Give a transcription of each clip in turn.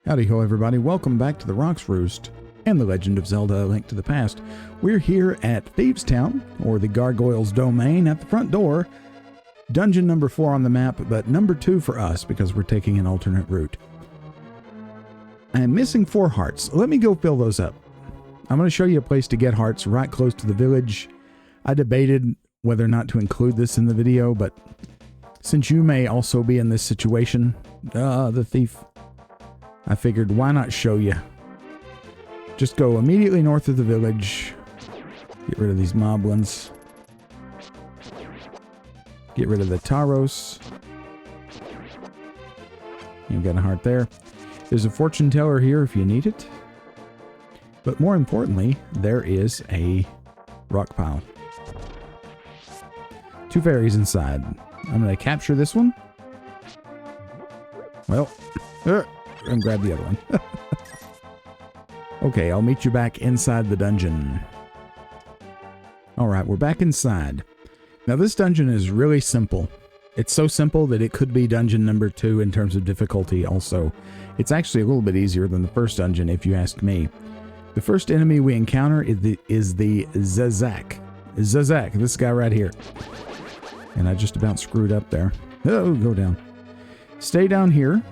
Howdy ho everybody, welcome back to the Rocks Roost and the Legend of Zelda: A Link to the Past. We're here at Thieves Town, or the Gargoyle's domain, at the front door. Dungeon number 4 on the map, but number 2 for us because we're taking an alternate route. I'm missing 4 hearts. Let me go fill those up. I'm going to show you a place to get hearts right close to the village. I debated whether or not to include this in the video, but since you may also be in this situation, the thief, I figured why not show you. Just go immediately north of the village. Get rid of these moblins. Get rid of the Taros. You've got a heart there. There's a fortune teller here if you need it. But more importantly, there is a rock pile. 2 fairies inside. I'm going to capture this one. Well, and grab the other one. Okay, I'll meet you back inside the dungeon. Alright, we're back inside. Now this dungeon is really simple. It's so simple that it could be dungeon number 2 in terms of difficulty also. It's actually a little bit easier than the first dungeon if you ask me. The first enemy we encounter is the Zazak. Zazak, this guy right here. And I just about screwed up there. Oh, go down. Stay down here.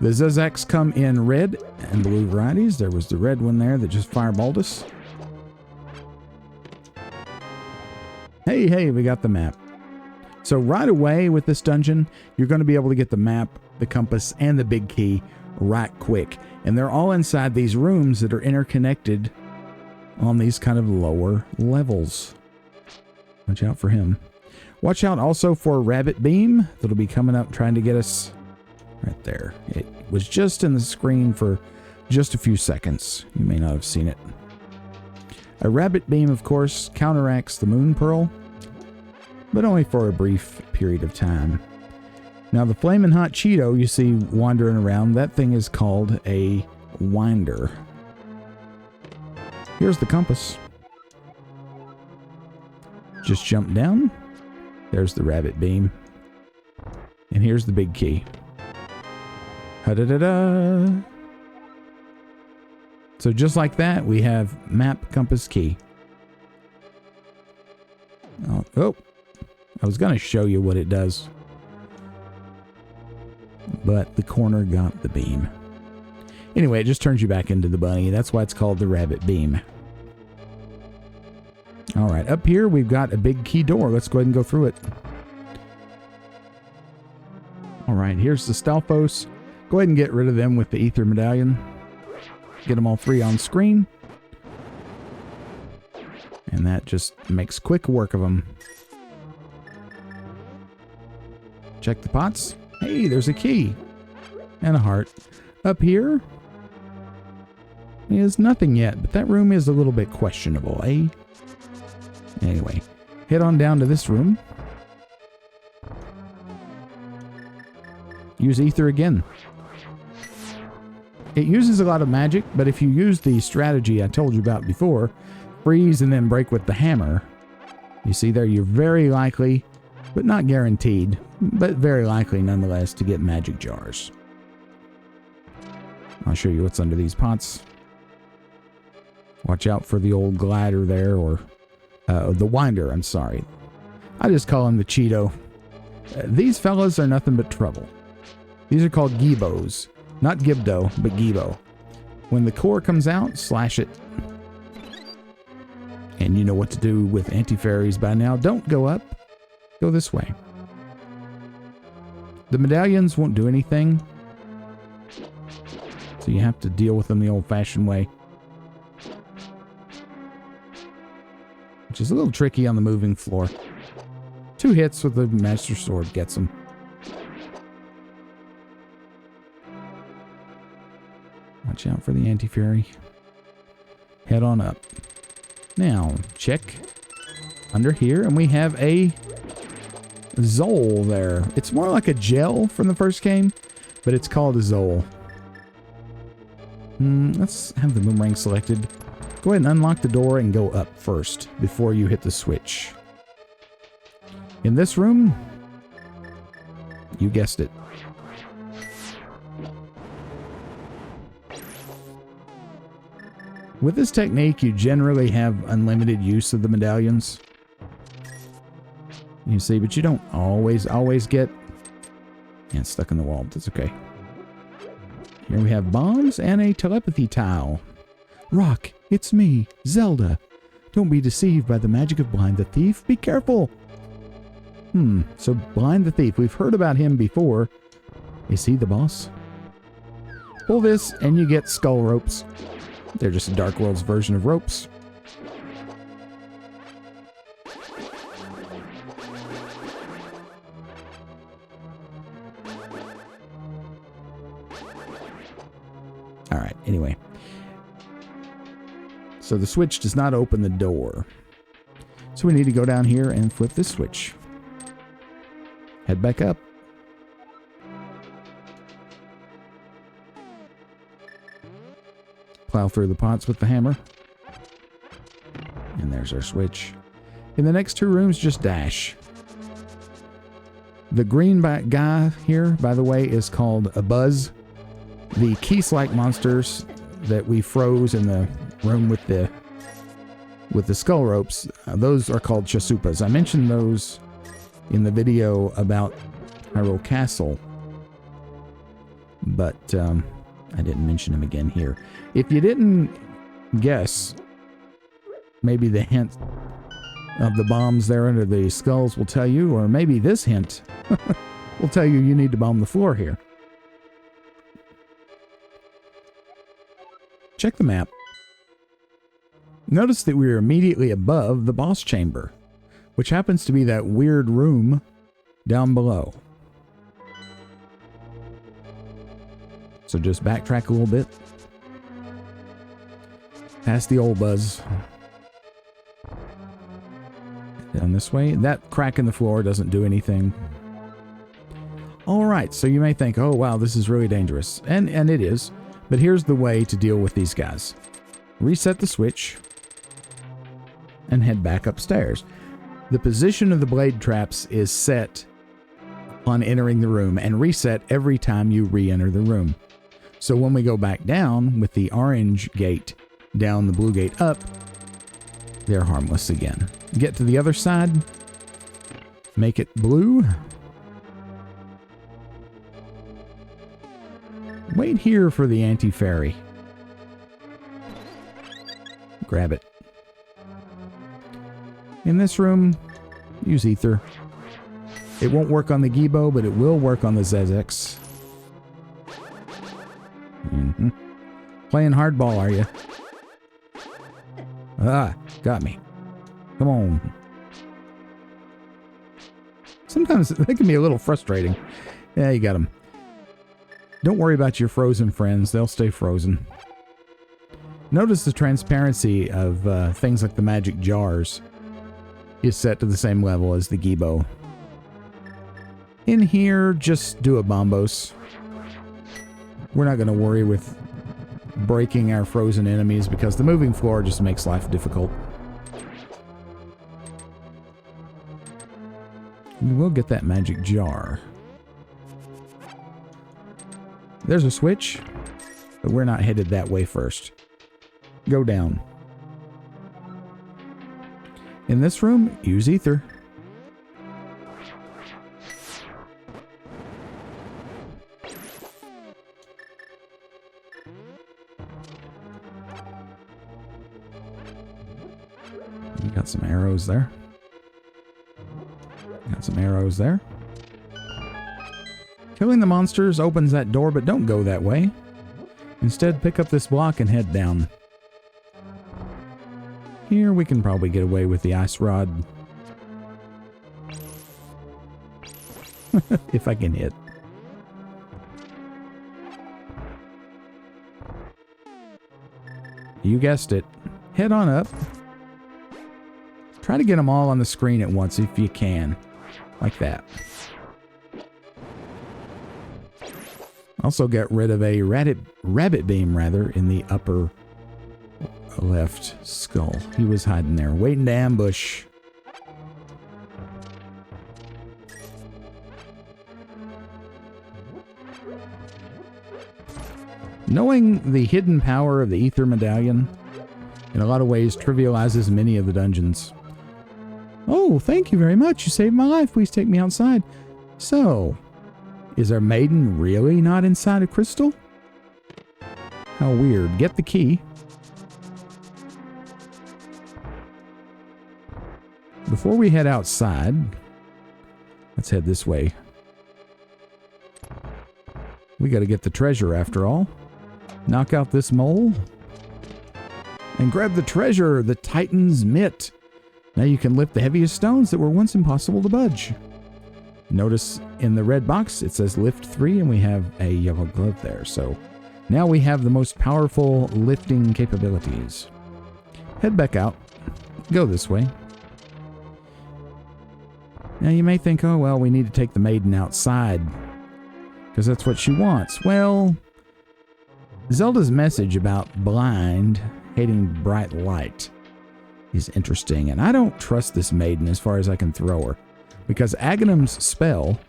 The Zazaks come in red and blue varieties. There was the red one there that just fireballed us. Hey, we got the map. So right away with this dungeon, you're going to be able to get the map, the compass, and the big key right quick. And they're all inside these rooms that are interconnected on these kind of lower levels. Watch out for him. Watch out also for a rabbit beam that'll be coming up trying to get us right there. It was just in the screen for just a few seconds. You may not have seen it. A rabbit beam, of course, counteracts the moon pearl, but only for a brief period of time. Now, the flaming hot Cheeto you see wandering around, that thing is called a winder. Here's the compass. Just jump down. There's the rabbit beam. And here's the big key. Ha-da-da-da. So just like that, we have map, compass, key. Oh, I was going to show you what it does. But the corner got the beam. Anyway, it just turns you back into the bunny. That's why it's called the rabbit beam. Alright, up here we've got a big key door. Let's go ahead and go through it. Alright, here's the Stalfos. Go ahead and get rid of them with the ether medallion. Get them all 3 on screen. And that just makes quick work of them. Check the pots. Hey, there's a key. And a heart. Up here is nothing yet, but that room is a little bit questionable, eh? Anyway, head on down to this room. Use ether again. It uses a lot of magic, but if you use the strategy I told you about before, freeze and then break with the hammer, you see there, you're very likely, but not guaranteed, but very likely nonetheless to get magic jars. I'll show you what's under these pots. Watch out for the old glider there, or the winder, I'm sorry. I just call him the Cheeto. These fellas are nothing but trouble. These are called Gibos. Not Gibdo, but Gibo. When the core comes out, slash it. And you know what to do with anti-fairies by now. Don't go up. Go this way. The medallions won't do anything, so you have to deal with them the old-fashioned way. Which is a little tricky on the moving floor. 2 hits with the Master Sword gets them. Watch out for the anti-fairy. Head on up. Now, check under here, and we have a Zol there. It's more like a gel from the first game, but it's called a Zol. Let's have the boomerang selected. Go ahead and unlock the door and go up first before you hit the switch. In this room, you guessed it, With this technique, you generally have unlimited use of the medallions. You see, but you don't always get... Yeah, it's stuck in the wall. That's okay. Here we have bombs and a telepathy tile. Rock, it's me, Zelda. Don't be deceived by the magic of Blind the Thief. Be careful. So Blind the Thief. We've heard about him before. Is he the boss? Pull this and you get skull ropes. They're just Dark World's version of ropes. Alright, anyway. So the switch does not open the door. So we need to go down here and flip this switch. Head back up. Plow through the pots with the hammer. And there's our switch. In the next two rooms, just dash. The green guy here, by the way, is called a Buzz. The Keese-like monsters that we froze in the room with the skull ropes, those are called Chasupas. I mentioned those in the video about Hyrule Castle, but I didn't mention them again here. If you didn't guess, maybe the hint of the bombs there under the skulls will tell you, or maybe this hint will tell you need to bomb the floor here. Check the map. Notice that we are immediately above the boss chamber, which happens to be that weird room down below. So just backtrack a little bit. Past the old Buzz. Down this way. That crack in the floor doesn't do anything. Alright, so you may think, oh wow, this is really dangerous. And it is. But here's the way to deal with these guys. Reset the switch. And head back upstairs. The position of the blade traps is set on entering the room and reset every time you re-enter the room. So when we go back down with the orange gate down, the blue gate up, they're harmless again. Get to the other side, make it blue. Wait here for the anti-fairy. Grab it. In this room, use ether. It won't work on the Gibo, but it will work on the Zezex. Playing hardball, are you? Ah, got me. Come on. Sometimes they can be a little frustrating. Yeah, you got them. Don't worry about your frozen friends. They'll stay frozen. Notice the transparency of things like the magic jars is set to the same level as the Gibo. In here, just do a Bombos. We're not going to worry with breaking our frozen enemies because the moving floor just makes life difficult. We will get that magic jar. There's a switch, but we're not headed that way first. Go down. In this room, use ether. Got some arrows there. Got some arrows there. Killing the monsters opens that door, but don't go that way. Instead, pick up this block and head down. Here we can probably get away with the ice rod. If I can hit. You guessed it. Head on up. Try to get them all on the screen at once if you can. Like that. Also get rid of a rabbit beam, rather, in the upper left skull. He was hiding there, waiting to ambush. Knowing the hidden power of the ether medallion in a lot of ways trivializes many of the dungeons. Oh, thank you very much. You saved my life. Please take me outside. So, is our maiden really not inside a crystal? How weird. Get the key. Before we head outside, let's head this way. We got to get the treasure after all. Knock out this mole. And grab the treasure, the Titan's Mitt. Now you can lift the heaviest stones that were once impossible to budge. Notice in the red box it says lift 3 and we have a yellow glove there. So now we have the most powerful lifting capabilities. Head back out. Go this way. Now you may think, oh well, we need to take the maiden outside because that's what she wants. Well, Zelda's message about blind, hating bright light is interesting, and I don't trust this maiden as far as I can throw her, because Aghanim's spell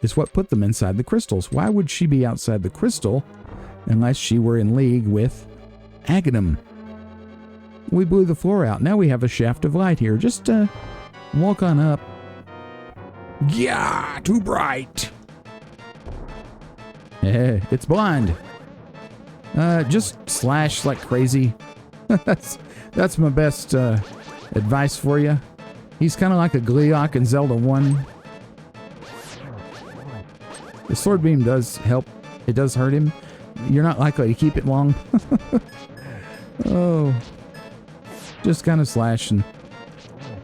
is what put them inside the crystals. Why would she be outside the crystal unless she were in league with Aghanim? We blew the floor out. Now we have a shaft of light here. Just walk on up. Yeah, too bright. It's blind. Just slash like crazy. That's my best advice for you. He's kind of like a Gleeok in Zelda 1. The sword beam does help. It does hurt him. You're not likely to keep it long. Oh. Just kind of slash and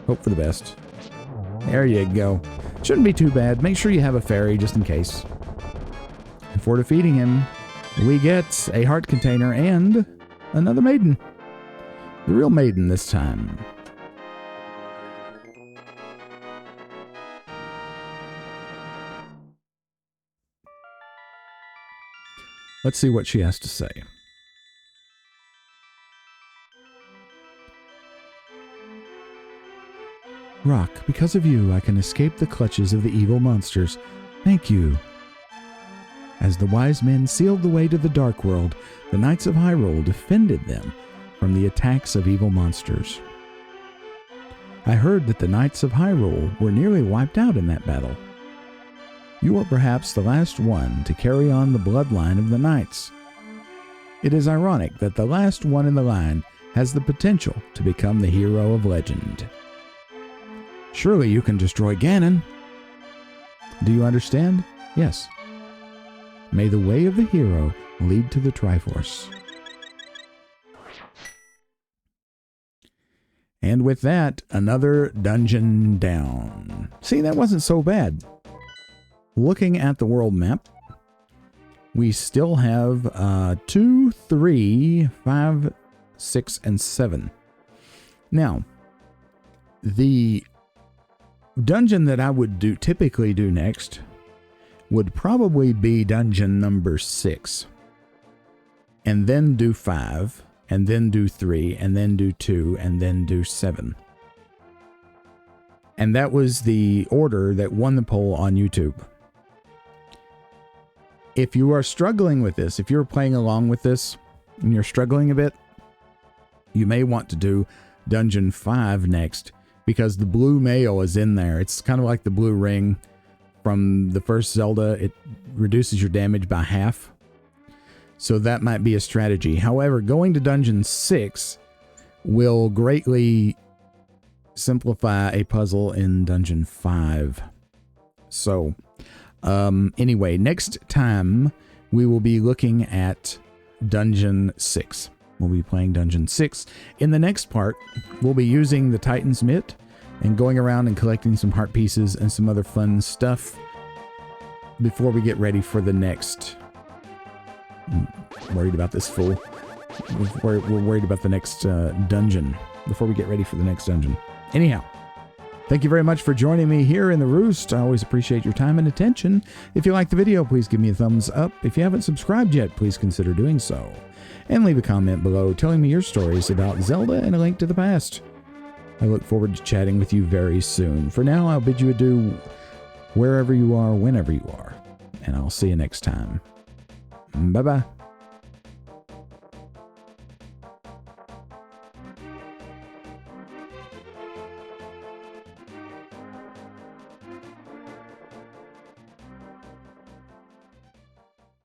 hope for the best. There you go. Shouldn't be too bad. Make sure you have a fairy just in case. Before defeating him, we get a heart container and another maiden. The real maiden this time. Let's see what she has to say. Rock, because of you, I can escape the clutches of the evil monsters. Thank you. As the wise men sealed the way to the Dark World, the Knights of Hyrule defended them from the attacks of evil monsters. I heard that the Knights of Hyrule were nearly wiped out in that battle. You are perhaps the last one to carry on the bloodline of the Knights. It is ironic that the last one in the line has the potential to become the hero of legend. Surely you can destroy Ganon. Do you understand? Yes. May the way of the hero lead to the Triforce. And with that, another dungeon down. See, that wasn't so bad. Looking at the world map, we still have 2, 3, 5, 6, and 7. Now, the dungeon that I would typically do next would probably be dungeon number 6. And then do 5, and then do 3, and then do 2, and then do 7. And that was the order that won the poll on YouTube. If you are struggling with this, if you're playing along with this, and you're struggling a bit, you may want to do dungeon 5 next, because the blue mail is in there. It's kind of like the blue ring from the first Zelda. It reduces your damage by half. So that might be a strategy. However, going to dungeon 6 will greatly simplify a puzzle in dungeon 5. So, anyway, next time we will be looking at dungeon 6. We'll be playing dungeon 6. In the next part, we'll be using the Titan's Mitt and going around and collecting some heart pieces and some other fun stuff before we get ready for the next. I'm worried about this fool. We're worried about the next dungeon before we get ready for the next dungeon. Anyhow, thank you very much for joining me here in the Roost. I always appreciate your time and attention. If you like the video, please give me a thumbs up. If you haven't subscribed yet, please consider doing so. And leave a comment below telling me your stories about Zelda and A Link to the Past. I look forward to chatting with you very soon. For now, I'll bid you adieu wherever you are, whenever you are. And I'll see you next time. Bye-bye.